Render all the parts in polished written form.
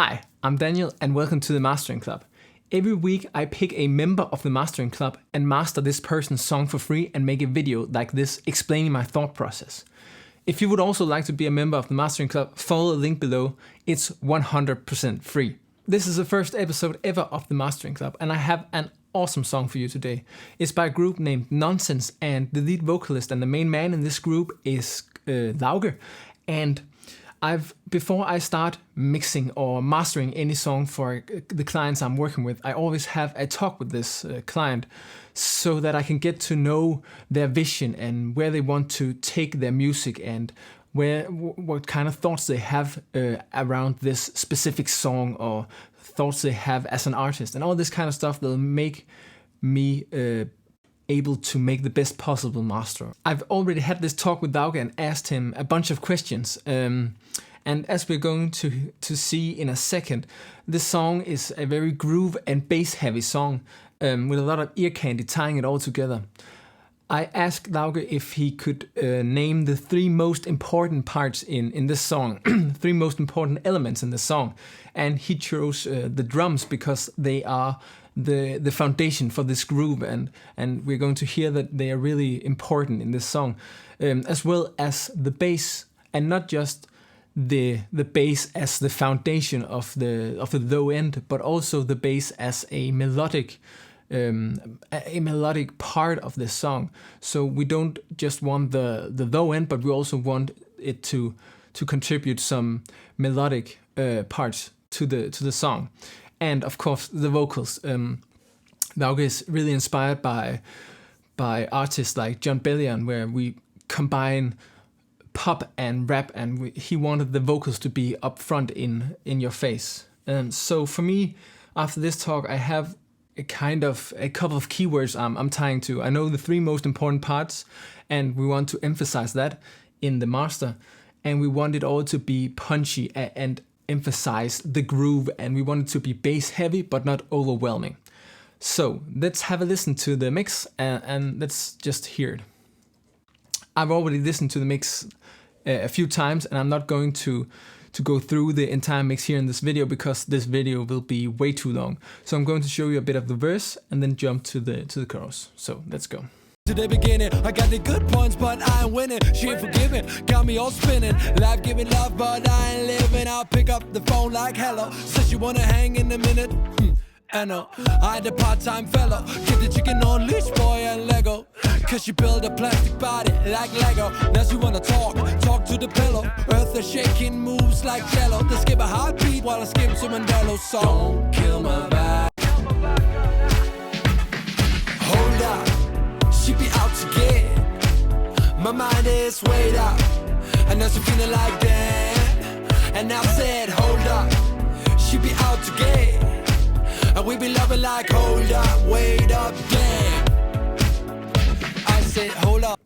Hi, I'm Daniel and welcome to the Mastering Club. Every week I pick a member of the Mastering Club and master this person's song for free and make a video like this explaining my thought process. If you would also like to be a member of the Mastering Club, follow the link below. It's 100% free. This is the first episode ever of the Mastering Club and I have an awesome song for you today. It's by a group named Nonse and the lead vocalist and the main man in this group is Lauge. And before I start mixing or mastering any song for the clients I'm working with, I always have a talk with this client so that I can get to know their vision and where they want to take their music and what kind of thoughts they have around this specific song or thoughts they have as an artist and all this kind of stuff that will make me able to make the best possible master. I've already had this talk with Lauge and asked him a bunch of questions. And as we're going to see in a second, this song is a very groove and bass heavy song with a lot of ear candy tying it all together. I asked Lauge if he could name the three most important parts in this song, three most important elements in the song. And he chose the drums because they are the foundation for this groove and we're going to hear that they are really important in this song, as well as the bass, and not just the bass as the foundation of the low end, but also the bass as a melodic part of this song. So we don't just want the low end, but we also want it to contribute some melodic parts to the song. And of course the vocals. Lauge is really inspired by artists like John Bellion, where we combine pop and rap, and he wanted the vocals to be up front in your face. So for me, after this talk, I have a couple of keywords I'm tying to. I know the three most important parts, and we want to emphasize that in the master, and we want it all to be punchy and emphasize the groove, and we want it to be bass heavy but not overwhelming. So let's have a listen to the mix and let's just hear it. I've already listened to the mix a few times and I'm not going to go through the entire mix here in this video because this video will be way too long. So I'm going to show you a bit of the verse and then jump to the chorus. So let's go. To the beginning, I got the good points, but I ain't winning. She ain't forgiving, got me all spinning. Life giving love, but I ain't living. I'll pick up the phone like hello. Says you wanna hang in a minute. I know, I had a part-time fellow. Get the chicken on leash, boy, and Lego. Cause she built a plastic body like Lego. Now she wanna talk to the pillow. Earth is shaking, moves like jello. They skip a heartbeat while I skip to Mandela's song. Don't kill my vibe. Hold up. She be out to get. My mind is weighed up, and now she feeling like that. And I said, hold up. She be out to get, and we be loving like, hold up, wait up, damn. I said, hold up.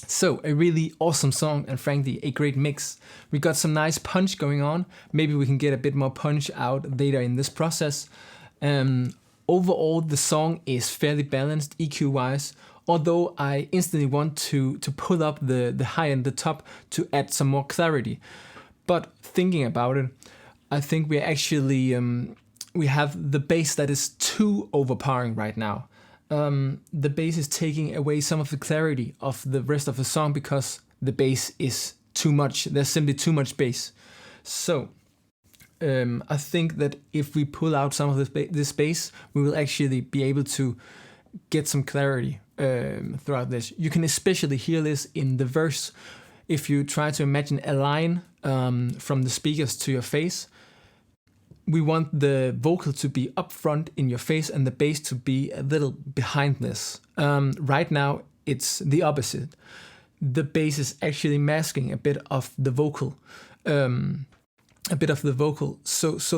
So a really awesome song and frankly a great mix. We got some nice punch going on. Maybe we can get a bit more punch out later in this process. Overall, the song is fairly balanced EQ wise. Although I instantly want to pull up the high and the top to add some more clarity. But thinking about it, I think we actually, we have the bass that is too overpowering right now. The bass is taking away some of the clarity of the rest of the song because the bass is too much. There's simply too much bass. So I think that if we pull out some of this bass, we will actually be able to get some clarity throughout this. You can especially hear this in the verse. If you try to imagine a line from the speakers to your face, we want the vocal to be up front in your face and the bass to be a little behind this. Right now it's the opposite. The bass is actually masking a bit of the vocal. So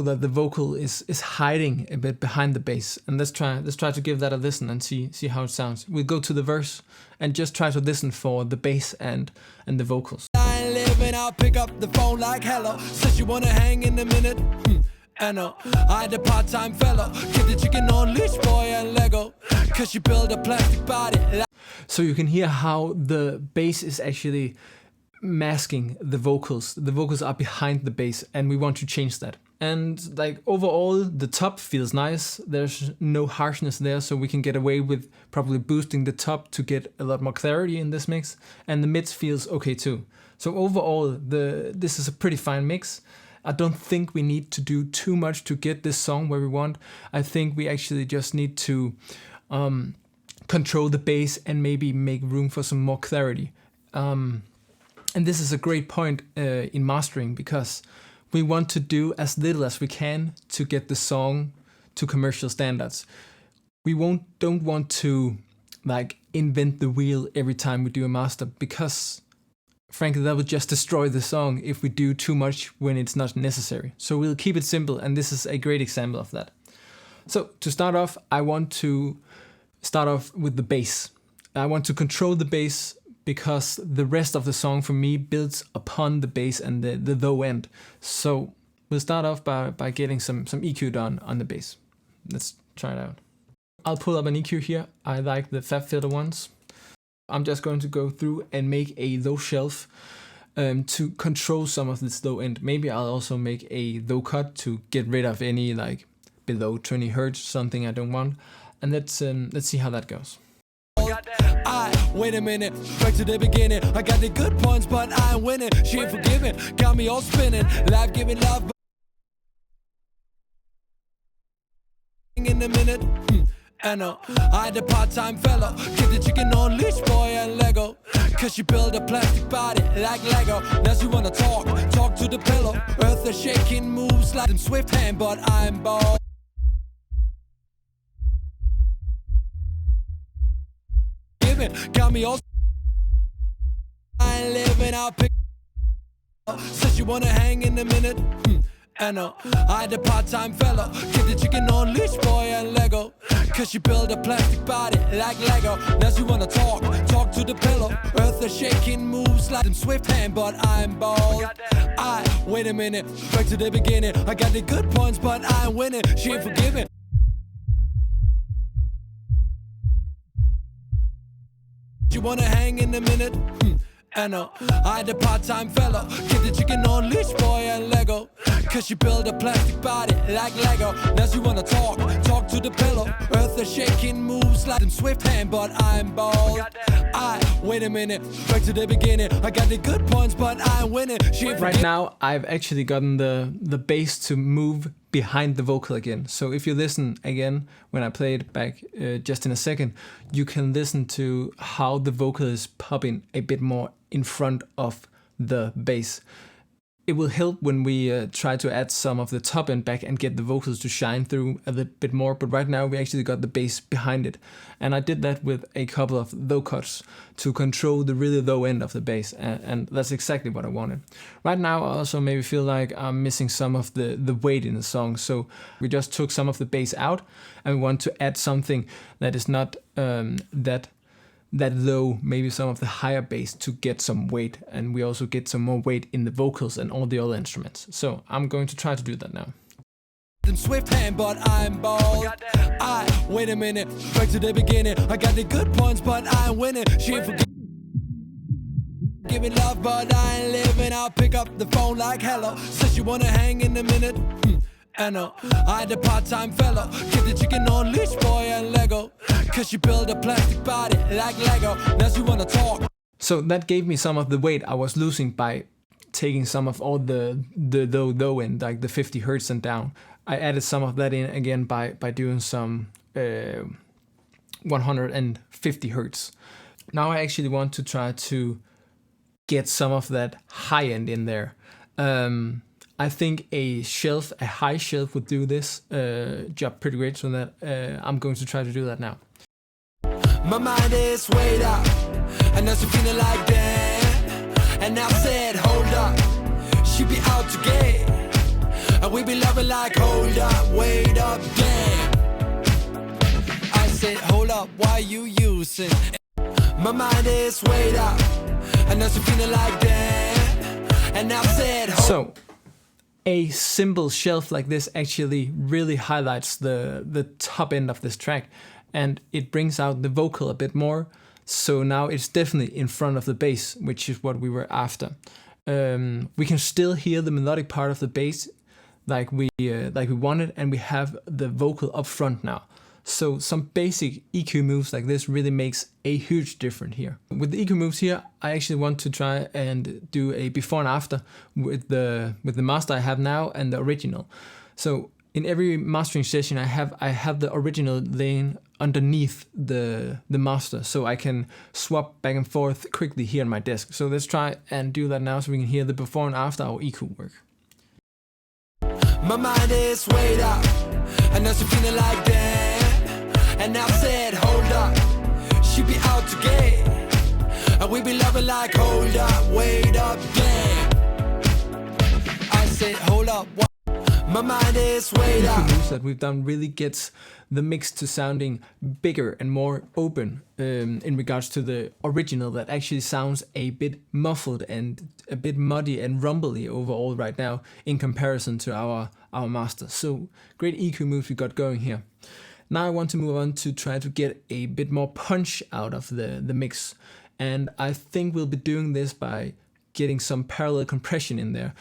that the vocal is hiding a bit behind the bass. And let's try to give that a listen and see how it sounds. We'll go to the verse and just try to listen for the bass and the vocals. I ain't living, I'll pick up the phone like hello. Says you wanna hang in a minute. I know, I had a part-time fellow. Get the chicken on leash, boy, and Lego. Cause you built a plastic body. So you can hear how the bass is actually masking the vocals. The vocals are behind the bass and we want to change that. And like overall, the top feels nice. There's no harshness there, so we can get away with probably boosting the top to get a lot more clarity in this mix. And the mids feels okay too. So overall, this is a pretty fine mix. I don't think we need to do too much to get this song where we want. I think we actually just need to control the bass and maybe make room for some more clarity. And this is a great point in mastering, because we want to do as little as we can to get the song to commercial standards. We don't want to like invent the wheel every time we do a master, because frankly that would just destroy the song if we do too much when it's not necessary. So we'll keep it simple, and this is a great example of that. So to start off, I want to start off with the bass. I want to control the bass, because the rest of the song for me builds upon the bass and the low end. So we'll start off by getting some EQ done on the bass. Let's try it out. I'll pull up an EQ here. I like the fab filter ones. I'm just going to go through and make a low shelf to control some of this low end. Maybe I'll also make a low cut to get rid of any like below 20 hertz, something I don't want. And let's see how that goes. Wait a minute, back to the beginning. I got the good points, but I ain't winning. She ain't forgiving, got me all spinning. Life giving love in a minute. I know, I the part-time fellow. Get the chicken on leash, boy, and Lego. Cause she built a plastic body like Lego. Now she wanna talk to the pillow. Earth is shaking, moves like in swift hand, but I'm bald. Got me all I ain't living, I'll pick. Says you wanna hang in a minute. I know, I the part-time fellow. Get the chicken on leash, boy, and Lego. Cause she built a plastic body like Lego. Now she wanna talk to the pillow. Earth is shaking, moves like in swift hand, but I'm bald. Wait a minute, back to the beginning. I got the good points, but I ain't winning. She ain't forgiving. You wanna hang in a minute? I know, I the part-time fellow. Get the chicken on leash, boy, and Lego. Cause she built a plastic body like Lego. Now she wanna talk to the pillow. Earth is shaking, moves like in swift hand, but I'm bald. Wait a minute, back to the beginning. I got the good points, but I ain't winning. Right now, I've actually gotten the bass to move behind the vocal again. So if you listen again, when I play it back just in a second, you can listen to how the vocal is popping a bit more in front of the bass. It will help when we try to add some of the top end back and get the vocals to shine through a little bit more. But right now we actually got the bass behind it. And I did that with a couple of low cuts to control the really low end of the bass. And that's exactly what I wanted. Right now I also maybe feel like I'm missing some of the weight in the song. So we just took some of the bass out and we want to add something that is not that low, maybe some of the higher bass to get some weight, and we also get some more weight in the vocals and all the other instruments. So I'm going to try to do that now. Swift hand, but I'm bald. Wait a minute, back to the beginning. I got the good points, but I ain't winning. She ain't giving love, but I ain't living. I'll pick up the phone like hello. Says you wanna hang in a minute. I know, I the part-time fellow. Get the chicken on leash, boy, and Lego. Cause she built a plastic body like Lego. Now she wanna talk. So that gave me some of the weight I was losing by taking some of all the low end, like the 50 hertz and down. I added some of that in again by doing some 150 hertz. Now I actually want to try to get some of that high end in there. I think a high shelf would do this job pretty great, so that I'm going to try to do that now. My mind is weighed up, and now she feeling like that. And I said, hold up, she be out to get. And we be loving like, hold up, wait up, damn. I said, hold up, why you using? My mind is weighed up, and now she feeling like that. And I said, so a simple shelf like this actually really highlights the top end of this track, and it brings out the vocal a bit more. So now it's definitely in front of the bass, which is what we were after. We can still hear the melodic part of the bass, like we wanted, and we have the vocal up front now. So some basic EQ moves like this really makes a huge difference here. With the EQ moves here, I actually want to try and do a before and after with the master I have now and the original. So in every mastering session I have the original laying underneath the master, so I can swap back and forth quickly here on my desk. So let's try and do that now so we can hear the before and after our EQ work. My mind is weighed up, and now she's feeling like that. And I said, hold up, she be out to get, and we be loving like, hold up, wait up, damn. I said, hold up, what? My mind is weighed up. The moves that we've done really gets the mix to sounding bigger and more open in regards to the original that actually sounds a bit muffled and a bit muddy and rumbly overall right now in comparison to our master. So great EQ moves we got going here. Now I want to move on to try to get a bit more punch out of the mix. And I think we'll be doing this by getting some parallel compression in there.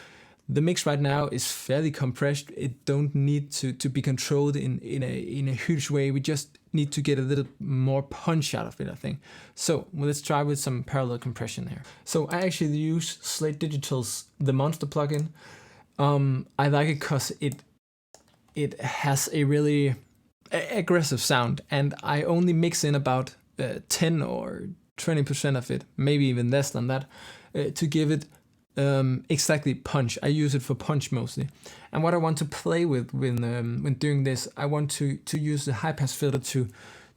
The mix right now is fairly compressed. It don't need to be controlled in a huge way. We just need to get a little more punch out of it, I think. So let's try with some parallel compression here. So I actually use Slate Digital's the Monster plugin. I like it because it has a really aggressive sound, and I only mix in about 10 or 20% of it, maybe even less than that, to give it exactly punch. I use it for punch mostly. And what I want to play with when doing this, I want to use the high pass filter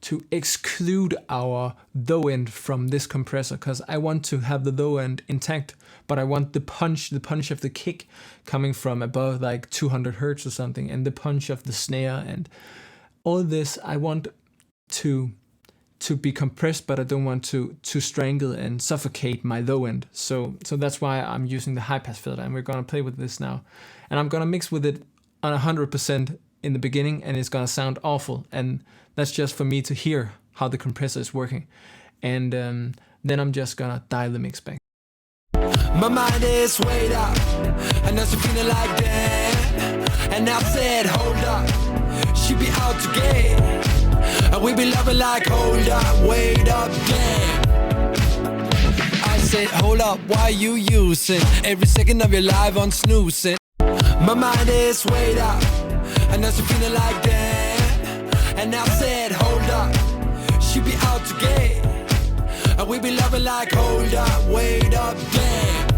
to exclude our low end from this compressor, because I want to have the low end intact, but I want the punch of the kick coming from above like 200 hertz or something, and the punch of the snare and all this I want to be compressed, but I don't want to strangle and suffocate my low end. So that's why I'm using the high pass filter, and we're gonna play with this now. And I'm gonna mix with it on 100% in the beginning, and it's gonna sound awful. And that's just for me to hear how the compressor is working. And then I'm just gonna dial the mix back. My mind is weighed up, and now she's feeling like that. And I said, hold up, she be out to get, and we be loving like, hold up, wait up, damn. I said, hold up, why you using every second of your life on snoozing? My mind is weighed up, and now she's feeling like that. And I said, hold up, she be out to get, and we be loving like, hold up, wait up, damn.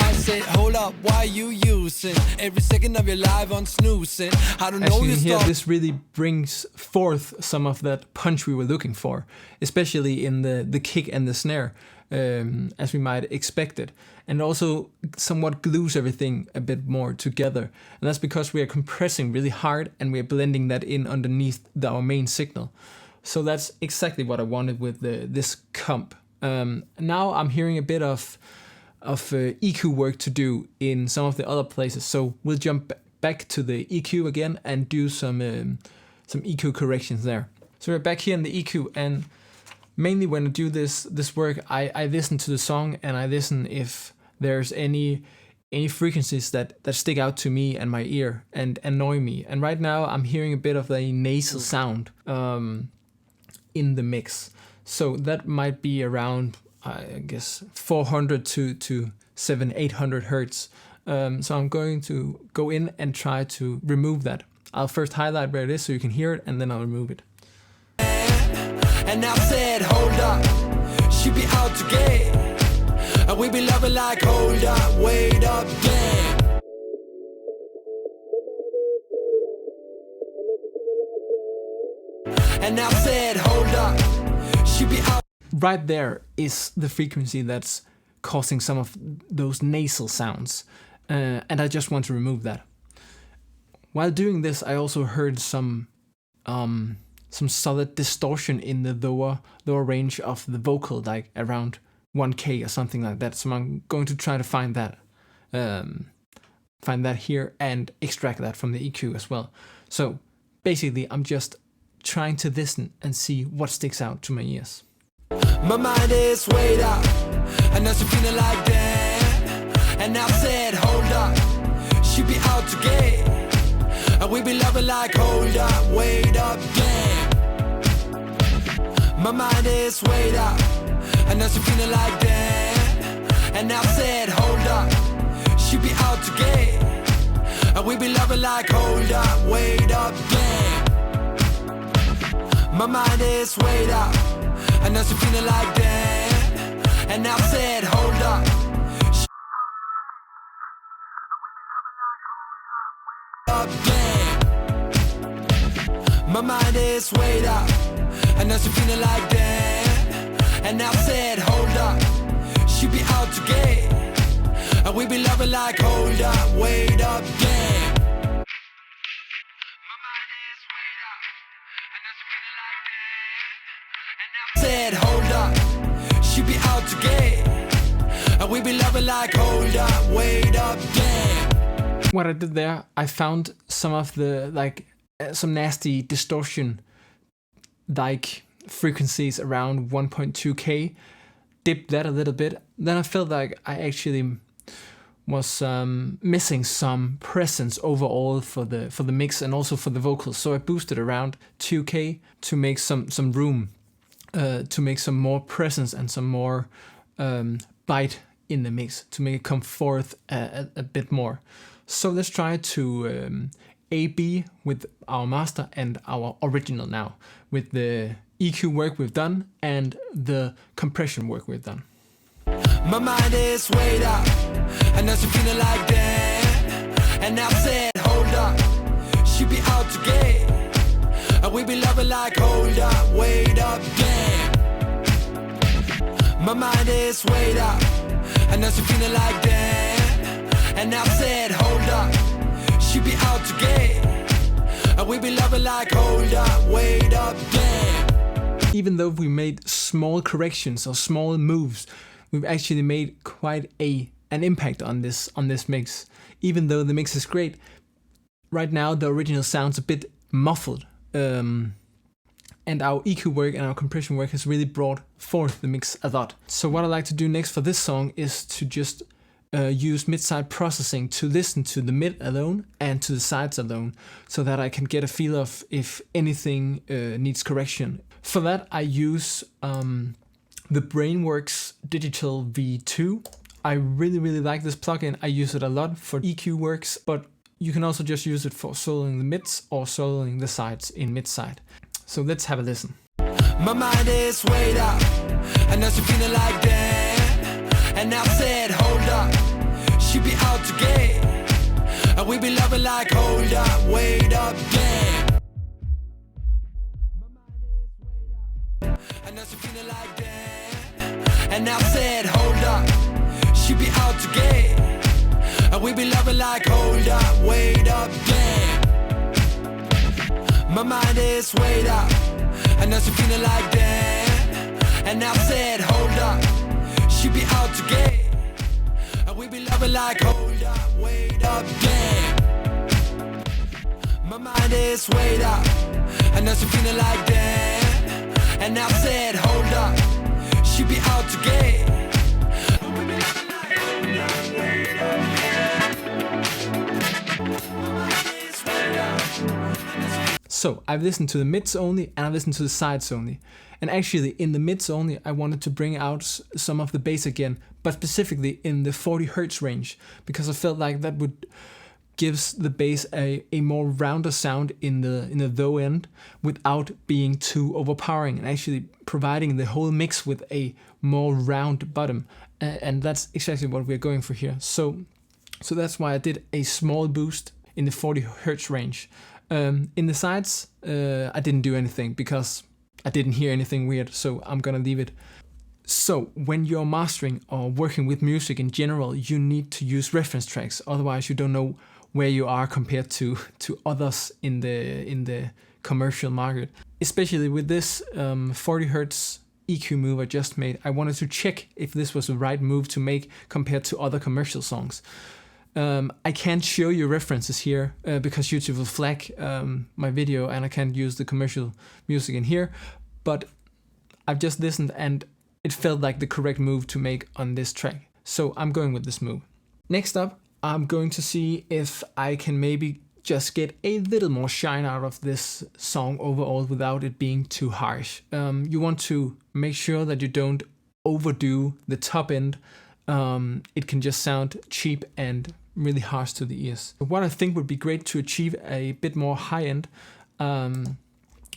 I said, hold up, why you using every second of your life on snoozing? I don't know you you can hear, stop. this really brings forth some of that punch we were looking for, especially in the kick and the snare, as we might expect it. And also somewhat glues everything a bit more together. And that's because we are compressing really hard and we are blending that in underneath our main signal. So that's exactly what I wanted with this comp. Now I'm hearing a bit of EQ work to do in some of the other places. So we'll jump back to the EQ again and do some EQ corrections there. So we're back here in the EQ, and mainly when I do this work, I listen to the song and I listen if there's any frequencies that stick out to me and my ear and annoy me. And right now I'm hearing a bit of a nasal sound in the mix. So that might be around, I guess, 400 to 700-800 hertz. So I'm going to go in and try to remove that. I'll first highlight where it is so you can hear it, and then I'll remove it. And I said, hold up, she be out to get, and we be loving like, hold up, wait up, damn. And I said, hold up, she be out. Right there is the frequency that's causing some of those nasal sounds, and I just want to remove that. While doing this, I also heard some solid distortion in the lower range of the vocal, like around 1K or something like that. So I'm going to try to find that here and extract that from the EQ as well. So basically, I'm just trying to listen and see what sticks out to my ears. My mind is weighed up, and now she's feeling like that. And I said, hold up, she she be out to get. And we be loving like, hold up, wait up, damn. My mind is weighed up, and now she feeling like damn. And I said, hold up, she be out to get. And we be loving like, hold up, wait up, damn. My mind is weighed up, and now she feeling like damn. And I said, hold up. Up, damn. My mind is weighed up, and now she feeling like damn. And I said, hold up, she be out to get. And we be loving like, hold up, wait up, damn. My mind is weighed up, and now she feeling like damn. And I said, hold up, she be out to get. And we be loving like, hold up, wait up, damn. What I did there, I found some of the some nasty distortion frequencies around 1.2K, dipped that a little bit. Then I felt like I actually was missing some presence overall for the mix and also for the vocals. So I boosted around 2K to make some room, to make some more presence and some more bite in the mix, to make it come forth a bit more. So let's try to A-B with our master and our original now, with the EQ work we've done and the compression work we've done. My mind is weighed up, and now she feeling like damn. And I said, hold up, she be out to get. And we be loving like, hold up, wait up, damn. My mind is weighed up, and now she feeling like damn. And I said, hold up, she be out to get. And we be loving like, hold up, wait up, damn. Even though we made small corrections or small moves, we've actually made quite an impact on this mix. Even though the mix is great, right now the original sounds a bit muffled. And our EQ work and our compression work has really brought forth the mix a lot. So what I like to do next for this song is to just use mid-side processing to listen to the mid alone and to the sides alone, so that I can get a feel of if anything needs correction. For that I use the Brainworks Digital V2. I really like this plugin. I use it a lot for EQ works, but you can also just use it for soloing the mids or soloing the sides in mid-side. So let's have a listen. My mind is weighed up, and now she feeling like damn. And I said, hold up, she be out to get. And we be loving like, hold up, wait up, damn. My mind is weighed up, and now she feeling like damn. And I said, hold up, she be out to get. And we be loving like, hold up, wait up, damn. My mind is weighed up, and now she feeling like damn. And I said, hold up, she be out to get. And we be loving like, hold up, wait up, damn. My mind is weighed up, and now she feeling like damn. And I said, hold up, she be out to get. And we be loving like, hold up, wait up, damn. My mind is weighed up. So I've listened to the mids only and I've listened to the sides only. And actually in the mids only I wanted to bring out some of the bass again, but specifically in the 40 Hz range, because I felt like that would gives the bass a more rounder sound in the low end without being too overpowering, and actually providing the whole mix with a more round bottom. And that's exactly what we're going for here. So that's why I did a small boost in the 40 Hz range. In the sides, I didn't do anything because I didn't hear anything weird, so I'm gonna leave it. So when you're mastering or working with music in general, you need to use reference tracks, otherwise you don't know where you are compared to others in the commercial market. Especially with this 40 Hz EQ move I just made, I wanted to check if this was the right move to make compared to other commercial songs. I can't show you references here because YouTube will flag my video and I can't use the commercial music in here, but I've just listened and it felt like the correct move to make on this track. So I'm going with this move. Next up, I'm going to see if I can maybe just get a little more shine out of this song overall without it being too harsh. You want to make sure that you don't overdo the top end. It can just sound cheap and really harsh to the ears. What I think would be great to achieve a bit more high end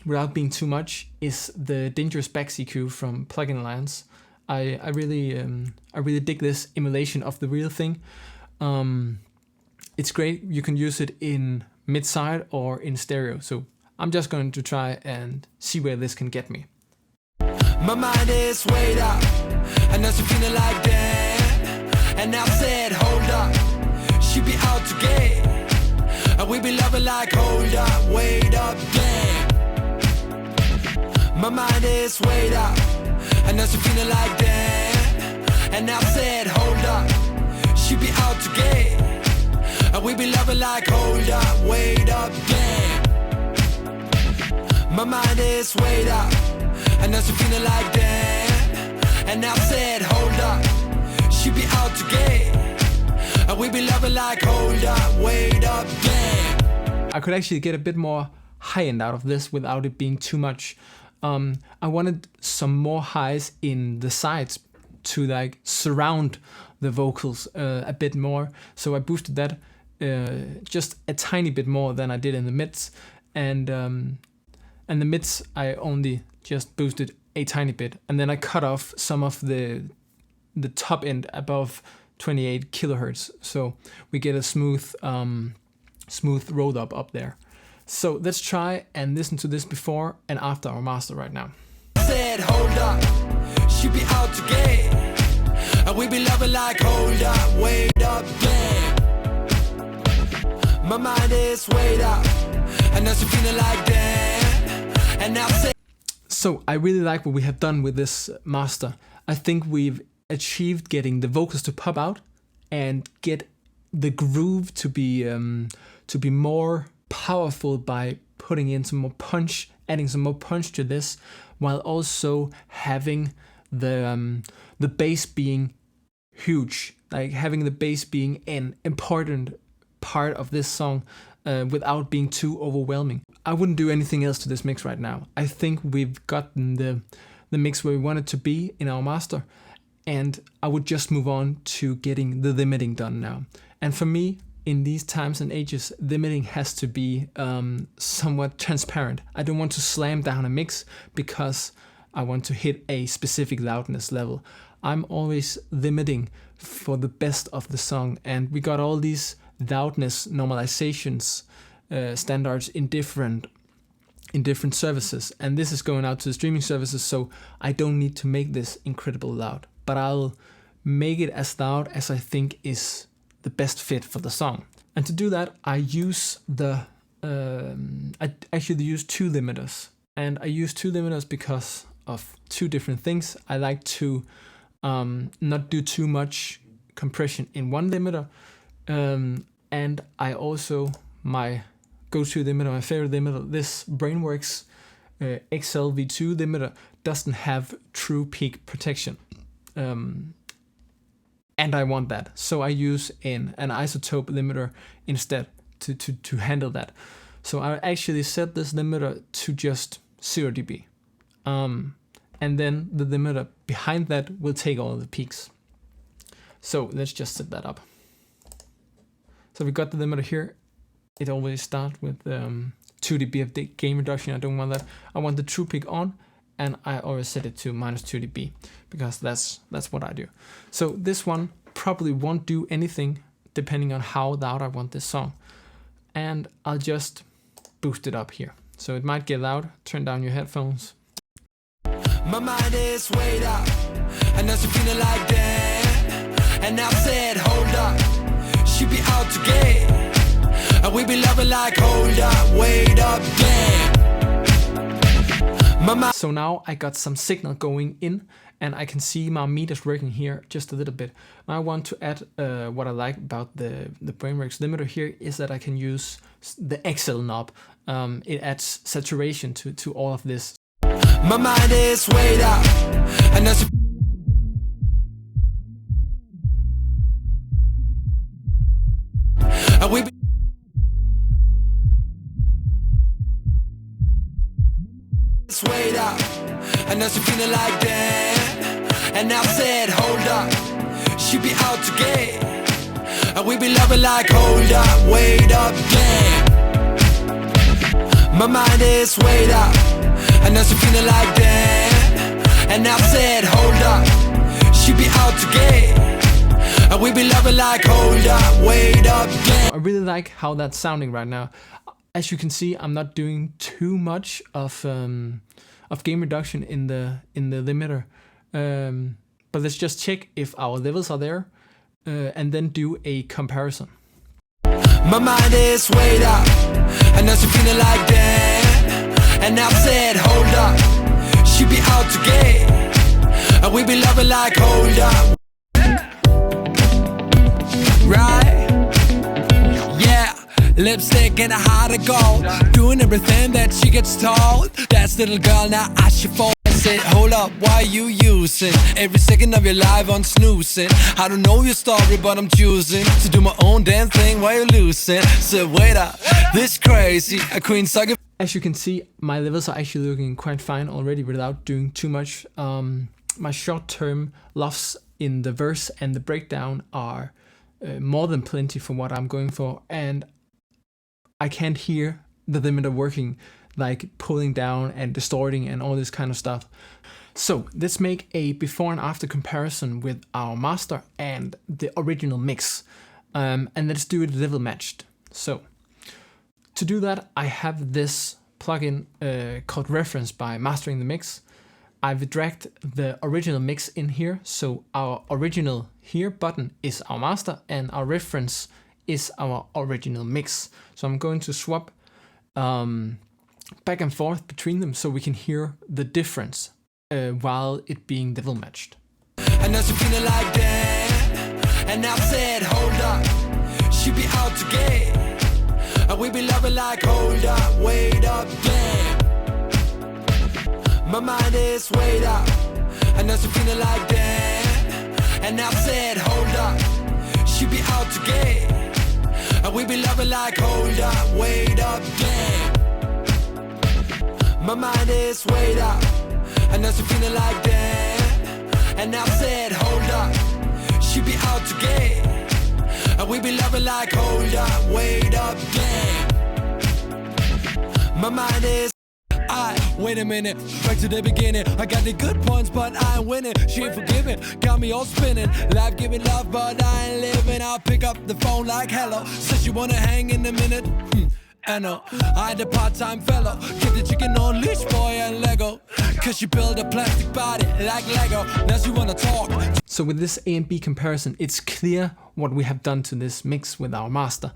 without being too much is the Dangerous Backs EQ from Plugin Alliance. I really dig this emulation of the real thing. It's great. You can use it in mid-side or in stereo. So I'm just going to try and see where this can get me. My mind is weighed up, and now she's feeling like that. And I said, hold up, she be out to get, and we be loving like, hold up, wait up, damn. My mind is weighed up, and now she's feeling like that. And I said, hold up, she be out to get, and we be loving like, hold up, wait up, damn. My mind is weighed up, and now she feeling like that. And I said, hold up, she be out to get, and we be loving like, hold up, wait up, damn. I could actually get a bit more high end out of this without it being too much. I wanted some more highs in the sides to like surround the vocals a bit more. So I boosted that just a tiny bit more than I did in the mids. And the mids I only just boosted a tiny bit. And then I cut off some of the top end above 28 kilohertz. So we get a smooth roll up there. So let's try and listen to this before and after our master right now. Said, hold up, she be out to get, and we be loving like, hold up, wait up, damn. My mind is weighed up, and now she feeling like that. And I said, so I really like what we have done with this master. I think we've achieved getting the vocals to pop out and get the groove to be more powerful by putting in some more punch, adding some more punch to this, while also having the bass being huge, like having the bass being an important part of this song without being too overwhelming. I wouldn't do anything else to this mix right now. I think we've gotten the mix where we want it to be in our master, and I would just move on to getting the limiting done now. And for me, in these times and ages, limiting has to be somewhat transparent. I don't want to slam down a mix because I want to hit a specific loudness level. I'm always limiting for the best of the song, and we got all these loudness normalizations standards in different services, and this is going out to the streaming services, so I don't need to make this incredible loud, but I'll make it as loud as I think is the best fit for the song. And to do that, I use I actually use two limiters. And I use two limiters because of two different things. I like to not do too much compression in one limiter. And I also, my go-to limiter, my favorite limiter, this Brainworks XLV2 limiter doesn't have true peak protection. And I want that, so I use an isotope limiter instead to handle that. So I actually set this limiter to just 0 dB. And then the limiter behind that will take all the peaks. So let's just set that up. So we got the limiter here. It always starts with 2 dB of the gain reduction. I don't want that. I want the true peak on, and I always set it to -2 dB because that's what I do. So this one probably won't do anything depending on how loud I want this song. And I'll just boost it up here. So it might get loud. Turn down your headphones. my mind is weighed up, and now she feeling like that. And I said, hold up, she be out to get, and we be loving like, hold up, wait up, damn. So now I got some signal going in, and I can see my meters working here just a little bit. I want to add what I like about the Brainworks limiter here is that I can use the XL knob. It adds saturation to all of this. My mind is weighed up, and now she is, wait up. And now she feeling like that. And I said, hold up. She be out to get. And we be loving like, hold up, wait up, damn. My mind is, wait up. And now she feeling like that. And I said, hold up. She be out to get. And we be loving like, hold up, wait up, damn. I really like how that's sounding right now. As you can see, I'm not doing too much of gain reduction in the limiter. But let's just check if our levels are there, and then do a comparison. My mind is, wait up. And now she feeling like that. And I said, hold up. She be out to get. And we be loving like, hold up. Right? Yeah. Lipstick and a heart of gold. Doing everything that she gets told. That's little girl, now I should fall. I said, hold up, why you using every second of your life on snoozing? I don't know your story, but I'm choosing to do my own damn thing while you're losing. So wait up, this crazy, a queen sucker. As you can see, my levels are actually looking quite fine already without doing too much. My short-term lofts in the verse and the breakdown are more than plenty for what I'm going for, and I can't hear the limiter working, like pulling down and distorting and all this kind of stuff. So let's make a before and after comparison with our master and the original mix, and let's do it level matched. So to do that, I have this plugin called Reference by Mastering the Mix. I've dragged the original mix in here, so our original here button is our master and our reference is our original mix. So I'm going to swap back and forth between them so we can hear the difference while it being level matched. And now she feeling like that. And I said, hold up. She be out to get. And we be loving like, hold up, wait up, damn. My mind is, wait up. And now she feeling like that. And I said, hold up. She be out to get. And we be loving like, hold up, wait up, damn. My mind is, wait up. And now she feeling like that. And I said, hold up. She be out to get. And we be loving like, hold up, wait up, damn. My mind is, wait a minute, back to the beginning. I got the good points, but I ain't winning. She ain't forgiving, got me all spinning. Life giving love, but I ain't living. I'll pick up the phone like hello. Says you wanna hang in a minute. I know, I had a part-time fellow. Keep the chicken on leash, boy, and Lego. Cause she built a plastic body like Lego. Now she wanna talk. So with this A and B comparison, it's clear what we have done to this mix with our master.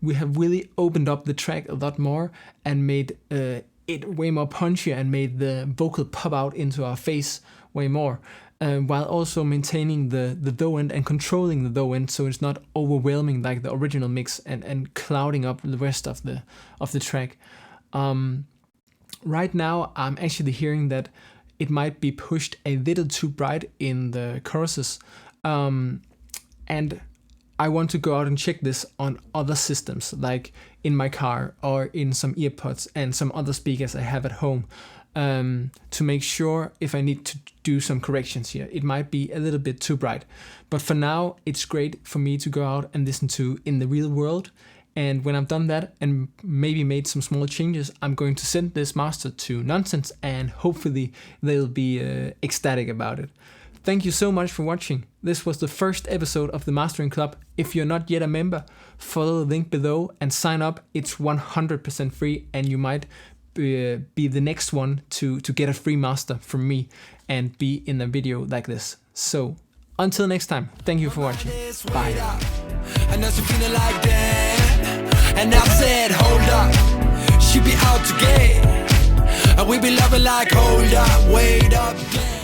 We have really opened up the track a lot more and made it way more punchier and made the vocal pop out into our face way more, while also maintaining the low end and controlling the low end so it's not overwhelming like the original mix and clouding up the rest of the track. Right now I'm actually hearing that it might be pushed a little too bright in the choruses, and I want to go out and check this on other systems, like in my car or in some earpods and some other speakers I have at home, to make sure if I need to do some corrections here. It might be a little bit too bright, but for now it's great for me to go out and listen to in the real world. And when I've done that and maybe made some small changes, I'm going to send this master to Nonse and hopefully they'll be ecstatic about it. Thank you so much for watching. This was the first episode of the Mastering Club. If you're not yet a member, follow the link below and sign up. It's 100% free and you might be the next one to get a free master from me and be in a video like this. So until next time, thank you for watching. Bye. And now she feeling like that. And I said, hold up. She be out to get. And we be loving like, hold up, wait up, damn.